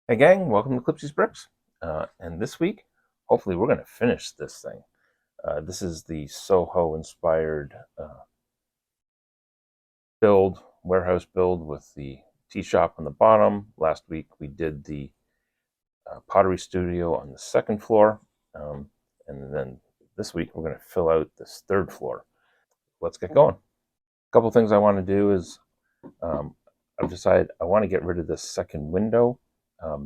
Hey gang, welcome to Clipsy's Bricks. And this week, hopefully we're going to finish this thing. This is the Soho inspired build, warehouse build with the tea shop on the bottom. Last week we did the pottery studio on the second floor. And then this week we're going to fill out this third floor. Let's get going. A couple things I want to do is I've decided I want to get rid of this second window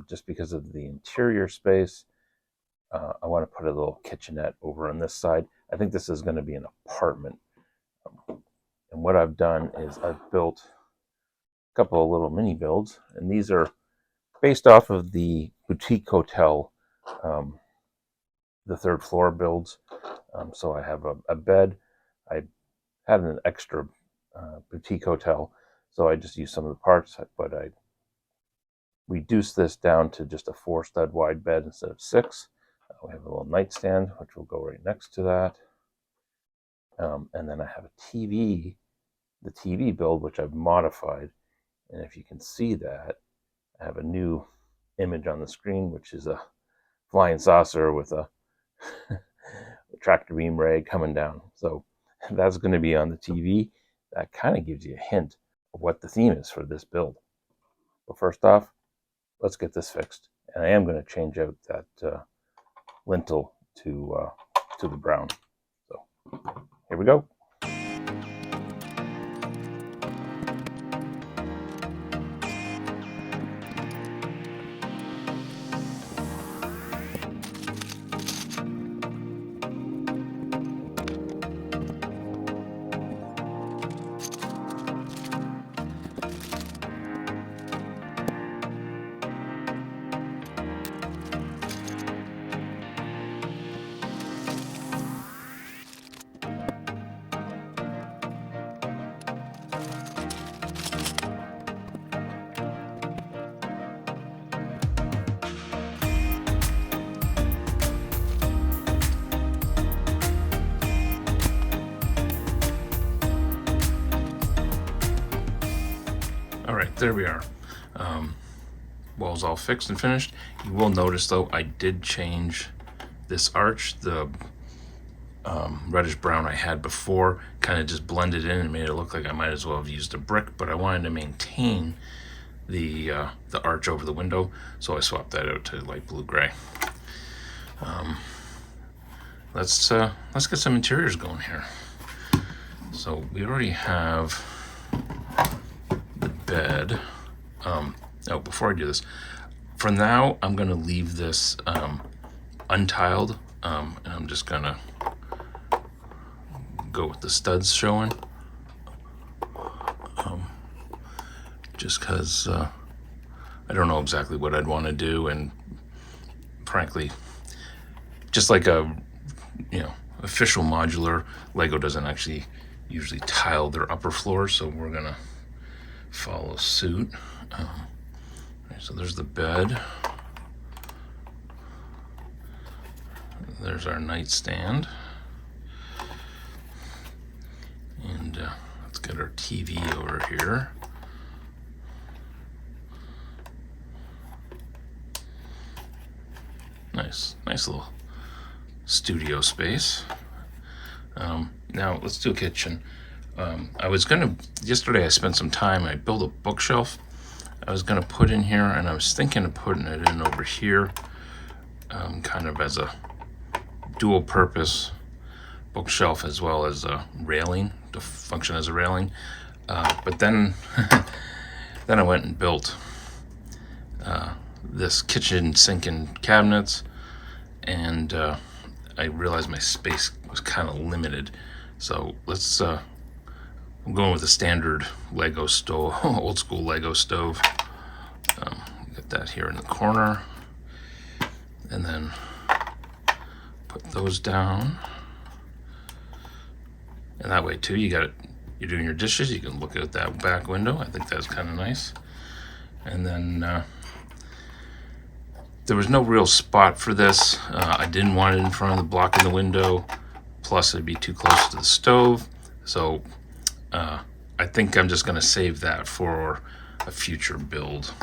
just because of the interior space. I want to put a little kitchenette over on this side. I think this is going to be an apartment. And what I've done is I've built a couple of little mini builds, and these are based off of the boutique hotel, the third floor builds. So I have a bed. I had an extra boutique hotel, so I just used some of the parts, but I reduced this down to just a 4-stud wide bed instead of 6. We have a little nightstand, which will go right next to that. And then I have a TV, the TV build, which I've modified. And if you can see that, I have a new image on the screen, which is a flying saucer with a tractor beam ray coming down. So that's going to be on the TV. That kind of gives you a hint of what the theme is for this build. But first off, let's get this fixed. And I am going to change out that lintel to the brown. So here we go. All right, there we are. Wall's all fixed and finished. You will notice though, I did change this arch. The reddish brown I had before kind of just blended in and made it look like I might as well have used a brick, but I wanted to maintain the arch over the window, so I swapped that out to light blue gray. Let's get some interiors going here. So we already have the bed. Oh, before I do this, for now I'm gonna leave this untiled, and I'm just gonna go with the studs showing, just because I don't know exactly what I'd want to do, and frankly, just like a official modular, Lego doesn't actually usually tile their upper floors, so we're gonna follow suit. So there's the bed. There's our nightstand. And let's get our TV over here. Nice little studio space. Now let's do a kitchen. Yesterday I spent some time, I built a bookshelf I was gonna put in here, and I was thinking of putting it in over here, kind of as a dual purpose bookshelf as well as a railing, to function as a railing. But then, then I went and built this kitchen sink and cabinets, and I realized my space was kind of limited. So I'm going with a standard Lego stove, old school Lego stove. Get that here in the corner, and then put those down. And that way too, you're doing your dishes, you can look out that back window. I think that's kind of nice. And then there was no real spot for this. I didn't want it in front of the block in the window. Plus it'd be too close to the stove. So I think I'm just gonna save that for a future build.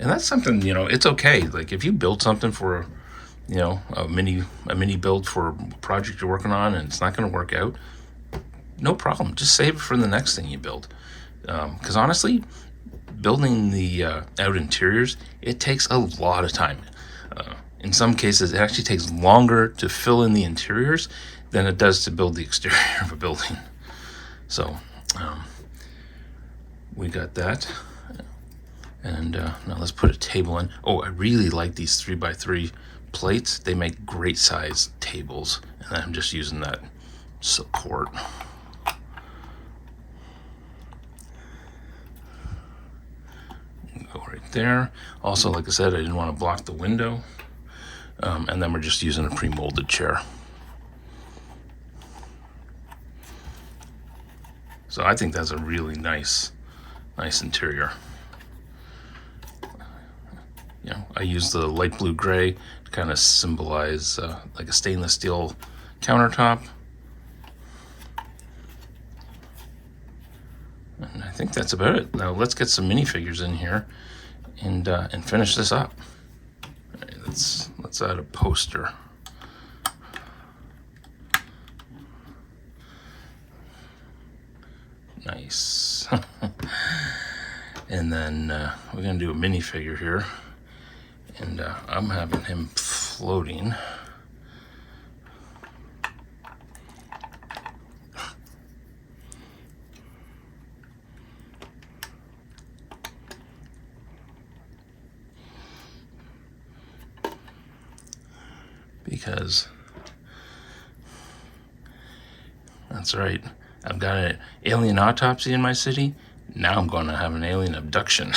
And that's something, it's okay. Like if you build something for, a mini build for a project you're working on and it's not going to work out, no problem. Just save it for the next thing you build. Because honestly, building the out interiors, it takes a lot of time. In some cases, it actually takes longer to fill in the interiors than it does to build the exterior of a building. So we got that. And now let's put a table in. Oh, I really like these 3x3 plates. They make great size tables. And I'm just using that support. Go right there. Also, like I said, I didn't want to block the window. And then we're just using a pre-molded chair. So I think that's a really nice interior. I use the light blue gray to kind of symbolize like a stainless steel countertop. And I think that's about it. Now let's get some minifigures in here and finish this up. All right, let's add a poster. Nice. And then we're gonna do a minifigure here, and I'm having him floating. Because that's right, I've got an alien autopsy in my city. Now I'm going to have an alien abduction.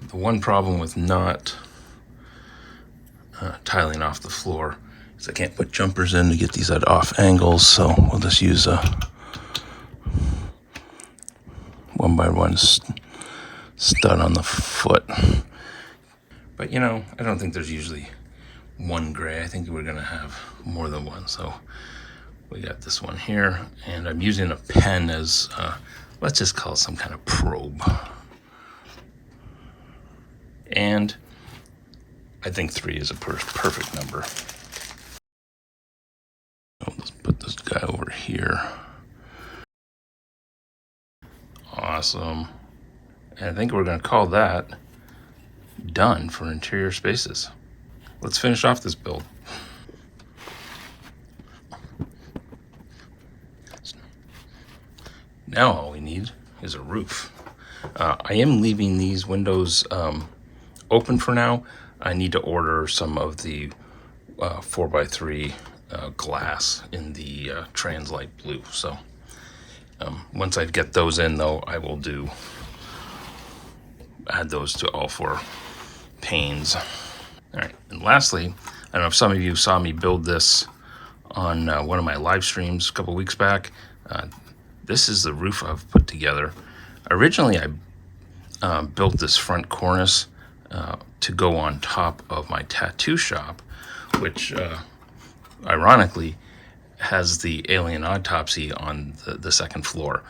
The one problem with not tiling off the floor is I can't put jumpers in to get these at off angles, so we'll just use a 1x1 stud on the foot. But I don't think there's usually one gray. I think we're gonna have more than one. So we got this one here, and I'm using a pen as, let's just call it some kind of probe. And I think 3 is a perfect number. Let's put this guy over here. Awesome. And I think we're gonna call that done for interior spaces. Let's finish off this build. Now all we need is a roof. I am leaving these windows open for now. I need to order some of the 4x3 glass in the Translite blue. So once I get those in though, I will add those to all 4 panes. All right, and lastly, I don't know if some of you saw me build this on one of my live streams a couple weeks back. This is the roof I've put together. Originally, I built this front cornice to go on top of my tattoo shop, which ironically has the alien autopsy on the second floor.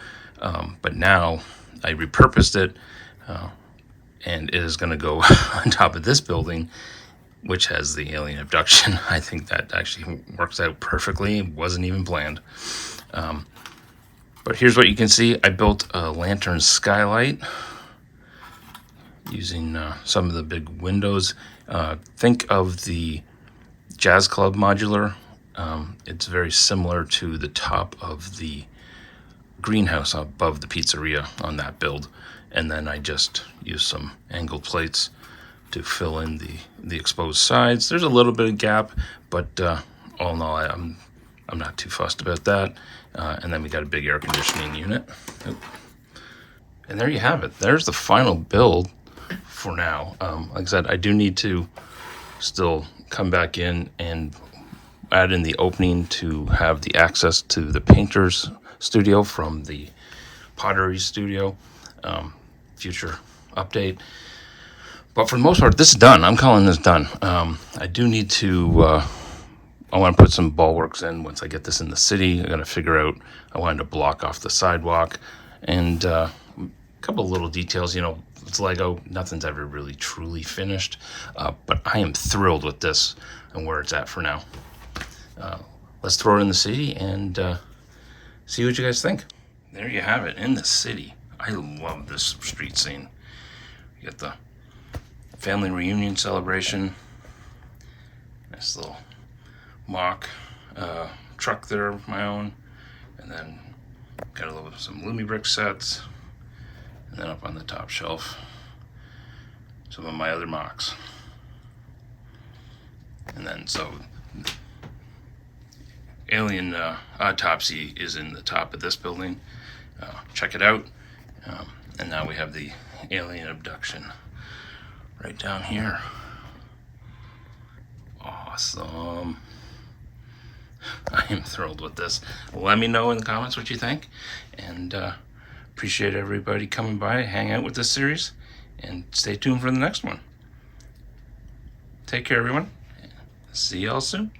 But now I repurposed it, and it is going to go on top of this building, which has the alien abduction. I think that actually works out perfectly. It wasn't even planned. But here's what you can see. I built a lantern skylight using some of the big windows. Think of the Jazz Club Modular. It's very similar to the top of the greenhouse above the pizzeria on that build. And then I just used some angled plates to fill in the exposed sides. There's a little bit of gap, but all in all, I'm not too fussed about that. And then we got a big air conditioning unit. And there you have it. There's the final build for now. Like I said, I do need to still come back in and add in the opening to have the access to the painter's studio from the pottery studio. Future update. But for the most part, this is done. I'm calling this done. I do need to... I want to put some bulwarks in once I get this in the city. I got to figure out, I wanted to block off the sidewalk. And couple little details, you know, it's Lego, nothing's ever really truly finished, but I am thrilled with this and where it's at for now. Let's throw it in the city and see what you guys think. There you have it, in the city. I love this street scene. You got the family reunion celebration. Nice little MOC truck there of my own. And then got a little some Lumi brick sets. And then up on the top shelf, some of my other MOCs. And then so Alien Autopsy is in the top of this building. Check it out. And now we have the Alien Abduction right down here. Awesome. I am thrilled with this. Let me know in the comments what you think, and appreciate everybody coming by, hang out with this series, and stay tuned for the next one. Take care, everyone. See y'all soon.